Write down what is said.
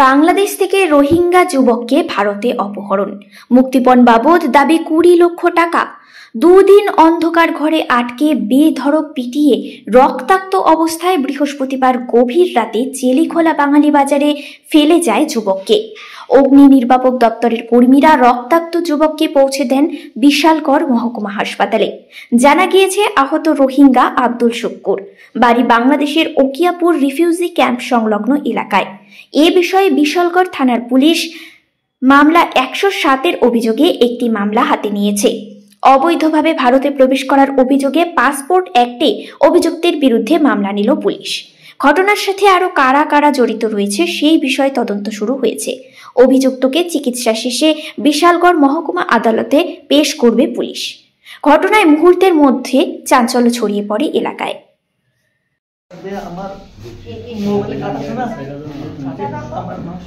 বাংলাদেশ থেকে রোহিঙ্গা যুবককে ভারতে অপহরণ, মুক্তিপণ বাবদ দাবি 20 লক্ষ টাকা। দুদিন অন্ধকার ঘরে আটকে বেধড়ক পিটিয়ে রক্তাক্ত অবস্থায় বৃহস্পতিবার গভীর রাতে চেলিখোলা বাঙালি বাজারে ফেলে যায় যুবককে। অগ্নি নির্বাপক দপ্তরের কর্মীরা রক্তাক্ত যুবককে পৌঁছে দেন বিশালগড় মহকুমা হাসপাতালে। জানা গিয়েছে, আহত রোহিঙ্গা আব্দুল শুক্কুর, বাড়ি বাংলাদেশের ওকিয়াপুর রিফিউজি ক্যাম্প সংলগ্ন এলাকায়। এ বিষয়ে বিশালগড় থানার পুলিশ মামলা 107-এর অভিযোগে একটি মামলা হাতে নিয়েছে। অবৈধভাবে ভারতে প্রবেশ করার অভিযোগে পাসপোর্ট অ্যাক্টে অভিযুক্তের বিরুদ্ধে মামলা নিল পুলিশ। ঘটনার সাথে আরও কারা কারা জড়িত রয়েছে সেই বিষয়ে তদন্ত শুরু হয়েছে। অভিযুক্তকে চিকিৎসা শেষে বিশালগড় মহকুমা আদালতে পেশ করবে পুলিশ। ঘটনায় মুহূর্তের মধ্যে চাঞ্চল্য ছড়িয়ে পড়ে এলাকায়। আমার মোবাইলে কাটা শোনা আমার মাংস